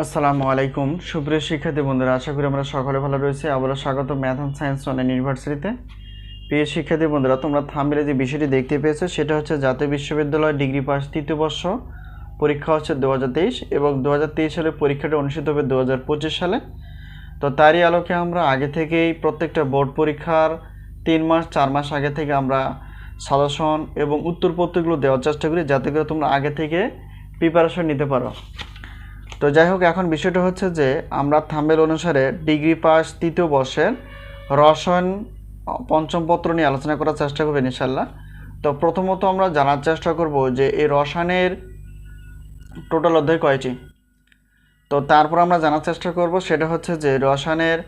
আসসালামু আলাইকুম সুপ্রিয় শিক্ষার্থী বন্ধুরা, আশা করি আমরা সকলে ভালো রয়েছে। আবারও স্বাগত ম্যাথ অ্যান্ড সায়েন্স অনলাইন ইউনিভার্সিটিতে। প্রিয় শিক্ষার্থী বন্ধুরা, তোমরা থাম্বনেলে যে বিষয়টি দেখতে পেয়েছো সেটা হচ্ছে জাতীয় বিশ্ববিদ্যালয় ডিগ্রি পাস তৃতীয় বর্ষ পরীক্ষা হচ্ছে 2023 এবং 2023 সালে পরীক্ষাটা অনুষ্ঠিত হবে 2025 সালে। তো তারই আলোকে আমরা আগে থেকেই প্রত্যেকটা বোর্ড পরীক্ষার 3 মাস 4 মাস আগে থেকে আমরা সাজেশন এবং উত্তরপত্রগুলো দেওয়ার চেষ্টা করি, যাতে করে তোমরা আগে থেকে প্রিপারেশন নিতে পারো। তো যাই হোক, এখন বিষয়টা হচ্ছে যে আমরা থাম্বনেল অনুসারে ডিগ্রি পাস তৃতীয় বর্ষের রসায়ন পঞ্চম পত্র নিয়ে আলোচনা করার চেষ্টা করবো ইনশাল্লাহ। তো প্রথমত আমরা জানার চেষ্টা করব যে এই রসায়নের টোটাল অধ্যায় কয়টি। তো তারপর আমরা জানার চেষ্টা করব সেটা হচ্ছে যে রসায়নের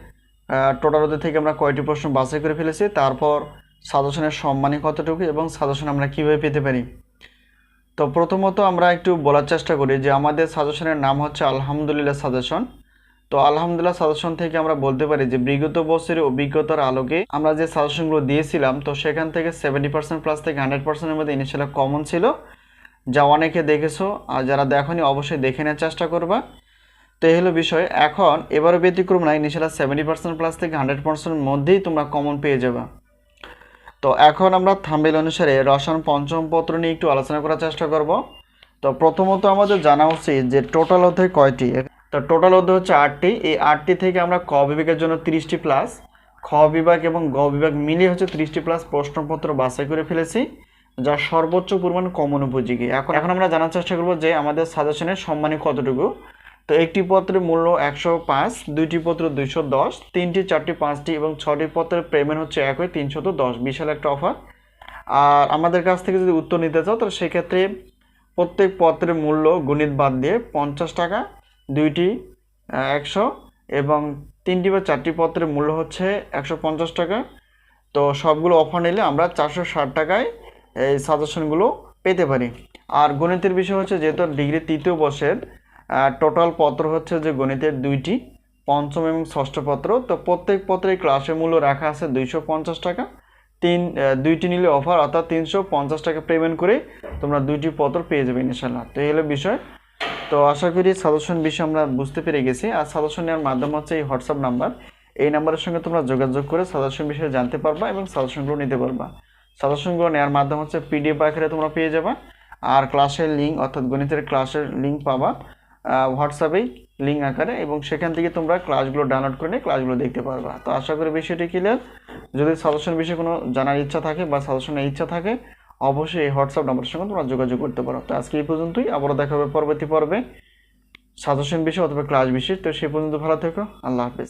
টোটাল অধ্যায় থেকে আমরা কয়টি প্রশ্ন বাছাই করে ফেলেছি, তারপর সাজেশনের সম্মানই কতটুকু এবং সাজেশন আমরা কীভাবে পেতে পারি। তো প্রথমত আমরা একটু বলার চেষ্টা করি যে আমাদের সাজেশনের নাম হচ্ছে আলহামদুলিল্লাহ সাজেশন। তো আলহামদুলিল্লাহ সাজেশন থেকে আমরা বলতে পারি যে বিগত বছরের অভিজ্ঞতার আলোকে আমরা যে সাজেশনগুলো দিয়েছিলাম, তো সেখান থেকে 70% প্লাস থেকে 100%-এর মধ্যে ইনিশিয়ালি কমন ছিল, যা অনেকে দেখেছো, আর যারা দেখোনি অবশ্যই দেখে নেওয়ার চেষ্টা করবা। তো এই হলো বিষয়। এখন এবারও ব্যতিক্রম না, ইনিশিয়ালি 70% প্লাস থেকে 100%-এর মধ্যেই তোমরা কমন পেয়ে যাবা। তো এখন আমরা থাম্বনেল অনুসারে রসায়ন পঞ্চম পত্র নিয়ে একটু আলোচনা করার চেষ্টা করব। তো প্রথমত আমাদের জানা উচিত যে টোটাল অধ্যায় কয়টি। তো টোটাল অধ্যায় হচ্ছে 8টি। এই 8টি থেকে আমরা ক বিভাগের জন্য 30টি প্লাস, খ বিভাগ এবং গ বিভাগ মিলিয়ে হচ্ছে 30টি প্লাস প্রশ্নপত্র বাছাই করে ফেলেছি, যা সর্বোচ্চ পরিমাণ কমন উপযোগী। এখন আমরা জানার চেষ্টা করব যে আমাদের সাজেশনের সম্মানী কতটুকু। তো একটি পত্রের মূল্য 105, দুইটি পত্র 210, তিনটি, চারটি, পাঁচটি এবং 6টি পত্রের পেমেন্ট হচ্ছে একই 310। বিশাল একটা অফার। আর আমাদের কাছ থেকে যদি উত্তর নিতে চাও, তো সেক্ষেত্রে প্রত্যেক পত্রের মূল্য গণিত বাদ দিয়ে 50 টাকা, দুইটি 100 এবং তিনটি বা চারটি পত্রের মূল্য হচ্ছে 150 টাকা। তো সবগুলো অফার নিলে আমরা 460 টাকায় এই সাজেশনগুলো পেতে পারি। আর গণিতের বিষয় হচ্ছে যেহেতু ডিগ্রি তৃতীয় বর্ষের টোটাল পত্র হচ্ছে যে গণিতের 2টি, পঞ্চম এবং ষষ্ঠ পত্র। তো প্রত্যেক পত্রের ক্লাসের মূল্য রাখা আছে 250 টাকা। দুইটি নিলে অফার, অর্থাৎ 350 টাকা পেমেন্ট করে তোমরা 2টি পত্র পেয়ে যাবে ইনশাল্লাহ। তো এই হলো বিষয়। তো আশা করি সাজেশন বিষয় আমরা বুঝতে পেরে গেছি। আর সাজেশন নেওয়ার মাধ্যম হচ্ছে এই হোয়াটসঅ্যাপ নাম্বার, এই নাম্বারের সঙ্গে তোমরা যোগাযোগ করে সাজেশন বিষয়ে জানতে পারবা এবং সাজেশনগুলো নিতে পারবা। সাজেশনগুলো নেওয়ার মাধ্যম হচ্ছে পিডিএফ আকারে তোমরা পেয়ে যাবা, আর ক্লাসের লিঙ্ক অর্থাৎ গণিতের ক্লাসের লিঙ্ক পাবা হোয়াটসঅ্যাপেই লিঙ্ক আকারে, এবং সেখান থেকে তোমরা ক্লাসগুলো ডাউনলোড করে নিয়ে ক্লাসগুলো দেখতে পারবা। তো আশা করি বিষয়টি ক্লিয়ার। যদি সাজেশন বিষয়ে কোনো জানার ইচ্ছা থাকে বা সাজেশনের ইচ্ছা থাকে, অবশ্যই এই হোয়াটসঅ্যাপ নাম্বারের সঙ্গে তোমরা যোগাযোগ করতে পারো। তো আজকে এই পর্যন্তই, আবারও দেখা হবে পরবর্তী পর্বে সাজেশন বিষয় অথবা ক্লাস বিষয়। তো সে পর্যন্ত ভালো থেকো, আল্লাহ হাফেজ।